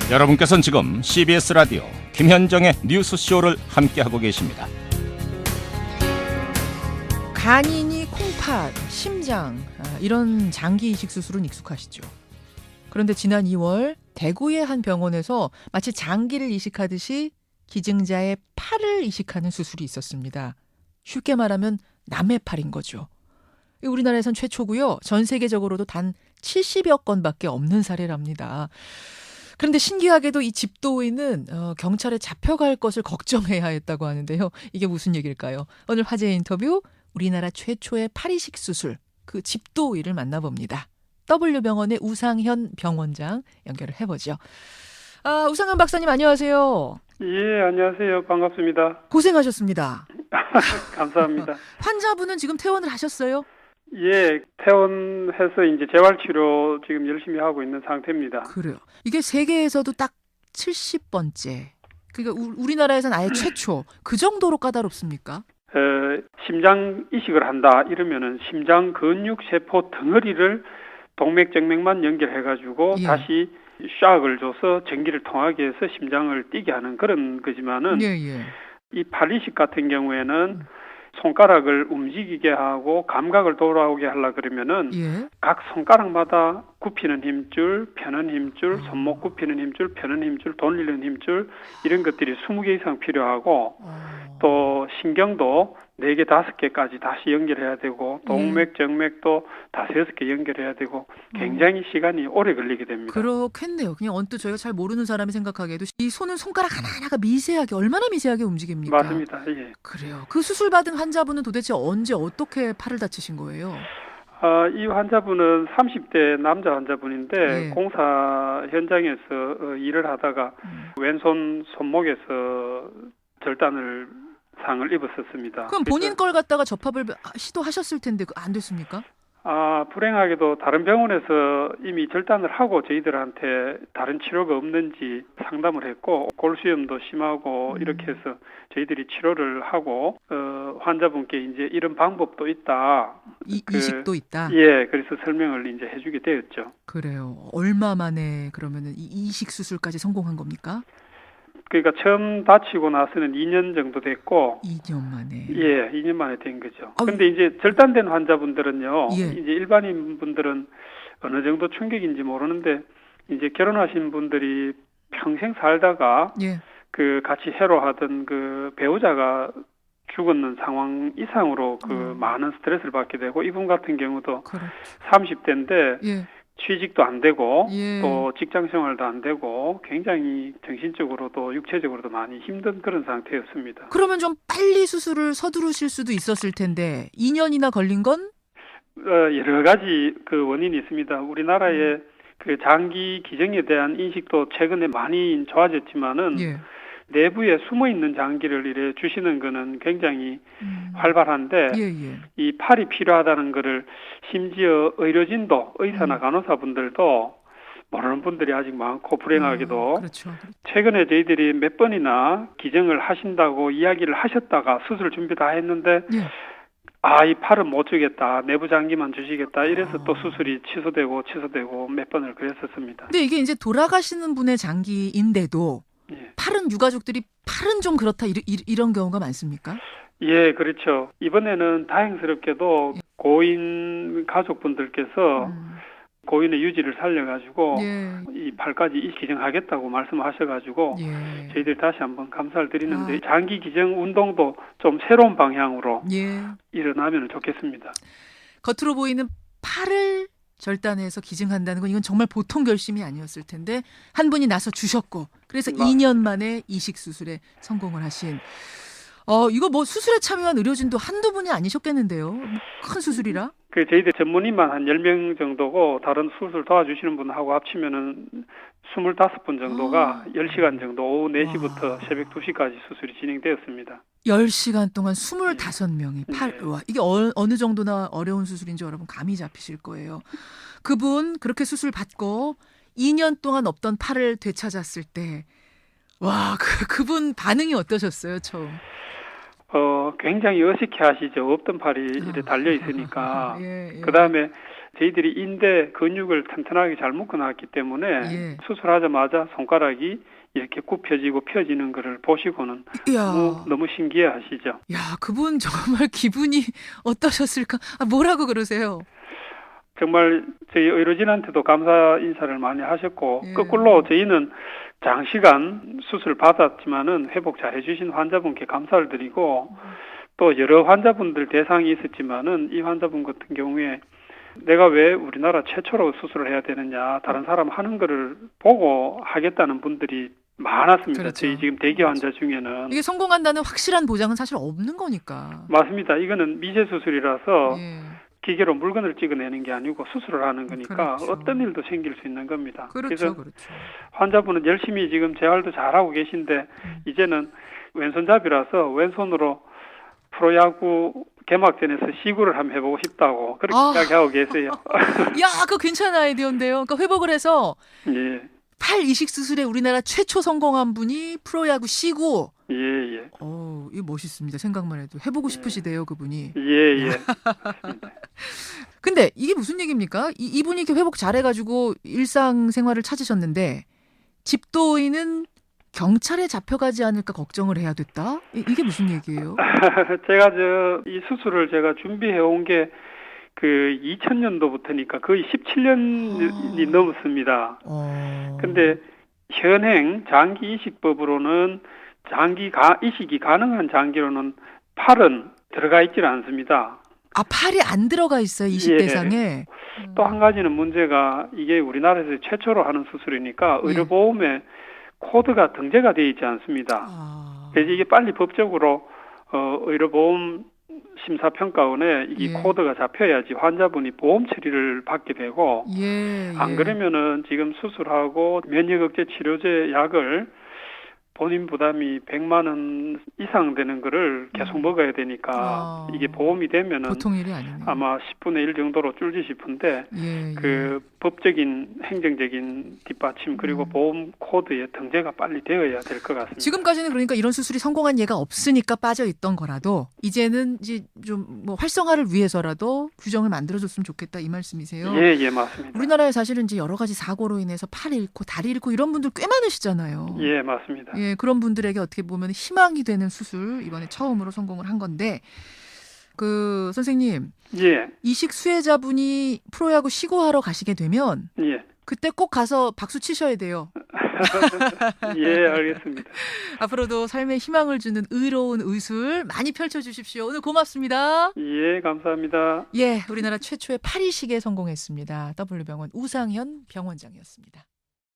여러분께서는 지금 CBS 라디오 김현정의 뉴스쇼를 함께하고 계십니다. 간이니 콩팥, 심장 이런 장기 이식 수술은 익숙하시죠. 그런데 지난 2월 대구의 한 병원에서 마치 장기를 이식하듯이 기증자의 팔을 이식하는 수술이 있었습니다. 쉽게 말하면 남의 팔인 거죠. 우리나라에선 최초고요. 전 세계적으로도 단 70여 건밖에 없는 사례랍니다. 그런데 신기하게도 이 집도의는 경찰에 잡혀갈 것을 걱정해야 했다고 하는데요. 이게 무슨 얘기일까요? 오늘 화제 인터뷰, 우리나라 최초의 팔이식 수술, 그 집도의를 만나봅니다. W병원의 우상현 병원장 연결을 해보죠. 우상현 박사님 안녕하세요. 예, 안녕하세요. 반갑습니다. 고생하셨습니다. 감사합니다. 환자분은 지금 퇴원을 하셨어요? 예, 퇴원해서 이제 재활치료 지금 열심히 하고 있는 상태입니다. 그래요. 이게 세계에서도 딱 70번째. 그러니까 우리나라에서는 아예 최초. 그 정도로 까다롭습니까? 심장 이식을 한다 이러면은 심장 근육 세포 덩어리를 동맥정맥만 연결해가지고 예. 다시 샥을 줘서 전기를 통하게 해서 심장을 뛰게 하는 그런 거지만은 예. 이 팔이식 같은 경우에는 손가락을 움직이게 하고 감각을 돌아오게 하려 그러면은 예. 각 손가락마다 굽히는 힘줄, 펴는 힘줄, 손목 굽히는 힘줄, 펴는 힘줄, 돌리는 힘줄 이런 것들이 20개 이상 필요하고 또 신경도 4개, 5개까지 다시 연결해야 되고 동맥, 정맥도 5, 6개 연결해야 되고 굉장히 시간이 오래 걸리게 됩니다. 그렇겠네요. 그냥 언뜻 저희가 잘 모르는 사람이 생각하기에도 이 손은 손가락 하나하나가 미세하게 얼마나 미세하게 움직입니까? 맞습니다. 예. 그래요. 그 수술 받은 환자분은 도대체 언제 어떻게 팔을 다치신 거예요? 이 환자분은 30대 남자 환자분인데 예. 공사 현장에서 일을 하다가 왼손 손목에서 절단을 상을 입었었습니다. 그럼 본인 걸 갖다가 접합을 시도하셨을 텐데 안 됐습니까? 불행하게도 다른 병원에서 이미 절단을 하고 저희들한테 다른 치료가 없는지 상담을 했고 골수염도 심하고 이렇게 해서 저희들이 치료를 하고 환자분께 이제 이런 방법도 있다. 이식도 있다. 예, 그래서 설명을 이제 해주게 되었죠. 그래요. 얼마 만에 그러면은 이 이식 수술까지 성공한 겁니까? 그러니까 처음 다치고 나서는 2년 정도 됐고 2년 만에. 예, 2년 만에 된 거죠. 근데 이제 절단된 환자분들은요, 예. 이제 일반인 분들은 어느 정도 충격인지 모르는데 이제 결혼하신 분들이 평생 살다가 예. 그 같이 해로하던 그 배우자가 죽었는 상황 이상으로 그 많은 스트레스를 받게 되고 이분 같은 경우도 그렇죠. 30대인데 예. 취직도 안 되고 예. 또 직장 생활도 안 되고 굉장히 정신적으로도 육체적으로도 많이 힘든 그런 상태였습니다. 그러면 좀 빨리 수술을 서두르실 수도 있었을 텐데 2년이나 걸린 건? 여러 가지 그 원인이 있습니다. 우리나라의 그 장기 기증에 대한 인식도 최근에 많이 좋아졌지만은 예. 내부에 숨어 있는 장기를 이래 주시는 거는 굉장히 활발한데 예. 이 팔이 필요하다는 거를 심지어 의료진도 의사나 간호사분들도 모르는 분들이 아직 많고 불행하게도 그렇죠. 최근에 저희들이 몇 번이나 기증을 하신다고 이야기를 하셨다가 수술 준비 다 했는데 예. 이 팔은 못 주겠다. 내부 장기만 주시겠다. 이래서 또 수술이 취소되고 몇 번을 그랬었습니다. 근데 이게 이제 돌아가시는 분의 장기인데도 예. 팔은 유가족들이 팔은 좀 그렇다 이런 경우가 많습니까? 예, 그렇죠. 이번에는 다행스럽게도 고인 가족분들께서 고인의 유지를 살려가지고 예. 이 팔까지 기증하겠다고 말씀하셔가지고 예. 저희들이 다시 한번 감사를 드리는데 장기 기증 운동도 좀 새로운 방향으로 예. 일어나면 좋겠습니다. 겉으로 보이는 팔을 절단해서 기증한다는 건 이건 정말 보통 결심이 아니었을 텐데 한 분이 나서 주셨고 그래서 2년 만에 이식 수술에 성공을 하신 이거 뭐 수술에 참여한 의료진도 한두 분이 아니셨겠는데요. 큰 수술이라. 저희들 전문의만 한 10명 정도고 다른 수술 도와주시는 분하고 합치면은 25분 정도가 10시간 정도 오후 4시부터 새벽 2시까지 수술이 진행되었습니다. 10시간 동안 25명이 팔. 와, 이게 어느 정도나 어려운 수술인지 여러분 감이 잡히실 거예요. 그분 그렇게 수술 받고 2년 동안 없던 팔을 되찾았을 때 와, 그분 반응이 어떠셨어요, 처음? 굉장히 어색해 하시죠. 없던 팔이 이렇게 달려 있으니까. 예. 그다음에 저희들이 인대 근육을 튼튼하게 잘 묶어놨기 때문에 예. 수술하자마자 손가락이 이렇게 굽혀지고 펴지는 것을 보시고는 이야. 너무 신기해하시죠. 야, 그분 정말 기분이 어떠셨을까? 뭐라고 그러세요? 정말 저희 의료진한테도 감사 인사를 많이 하셨고 예. 거꾸로 저희는 장시간 수술 받았지만은 회복 잘 해주신 환자분께 감사를 드리고 또 여러 환자분들 대상이 있었지만은 이 환자분 같은 경우에 내가 왜 우리나라 최초로 수술을 해야 되느냐 다른 사람 하는 거를 보고 하겠다는 분들이 많았습니다. 그렇죠. 저희 지금 대기 환자 중에는 이게 성공한다는 확실한 보장은 사실 없는 거니까. 맞습니다. 이거는 미세 수술이라서 예. 기계로 물건을 찍어내는 게 아니고 수술을 하는 거니까 그렇죠. 어떤 일도 생길 수 있는 겁니다. 그렇죠, 그래서 그렇죠. 환자분은 열심히 지금 재활도 잘하고 계신데 이제는 왼손잡이라서 왼손으로 프로야구 개막전에서 시구를 한번 해보고 싶다고 그렇게 이야기하고 계세요. 야, 그거 괜찮은 아이디어인데요. 그러니까 회복을 해서 예, 팔 이식 수술에 우리나라 최초 성공한 분이 프로야구 시구. 예, 예, 이거 멋있습니다. 생각만 해도 해보고 싶으시대요, 그분이. 예, 예. 근데 이게 무슨 얘기입니까? 이분이 이렇게 회복 잘해가지고 일상생활을 찾으셨는데 집도인은 경찰에 잡혀가지 않을까 걱정을 해야 됐다? 이게 무슨 얘기예요? 제가 이 수술을 제가 준비해 온 게 그 2000년도부터니까 거의 17년이 넘었습니다. 근데 현행 장기 이식법으로는 이식이 가능한 장기로는 팔은 들어가 있질 않습니다. 팔이 안 들어가 있어요, 이식 예. 대상에. 또 한 가지는 문제가 이게 우리나라에서 최초로 하는 수술이니까 예. 의료보험에 코드가 등재가 되어 있지 않습니다. 그래서 이게 빨리 법적으로 의료보험 심사평가원에 이 예. 코드가 잡혀야지 환자분이 보험 처리를 받게 되고 예, 안 예. 그러면은 지금 수술하고 면역억제 치료제 약을 본인 부담이 100만 원 이상 되는 거를 계속 먹어야 되니까 이게 보험이 되면은 보통 일이 아니네요. 아마 10분의 1 정도로 줄지 싶은데 예, 그 법적인 행정적인 뒷받침 그리고 보험 코드에 등재가 빨리 되어야 될 것 같습니다. 지금까지는 그러니까 이런 수술이 성공한 예가 없으니까 빠져 있던 거라도 이제는 이제 좀 뭐 활성화를 위해서라도 규정을 만들어줬으면 좋겠다 이 말씀이세요? 예, 예, 맞습니다. 우리나라에 사실은 이제 여러 가지 사고로 인해서 팔 잃고 다리 잃고 이런 분들 꽤 많으시잖아요. 예, 맞습니다. 예, 그런 분들에게 어떻게 보면 희망이 되는 수술 이번에 처음으로 성공을 한 건데 그 선생님 예, 이식 수혜자분이 프로야구 시구하러 가시게 되면 예, 그때 꼭 가서 박수 치셔야 돼요. 예, 알겠습니다. 앞으로도 삶에 희망을 주는 의로운 의술 많이 펼쳐주십시오. 오늘 고맙습니다. 예, 감사합니다. 예, 우리나라 최초의 팔이식에 성공했습니다. W병원 우상현 병원장이었습니다.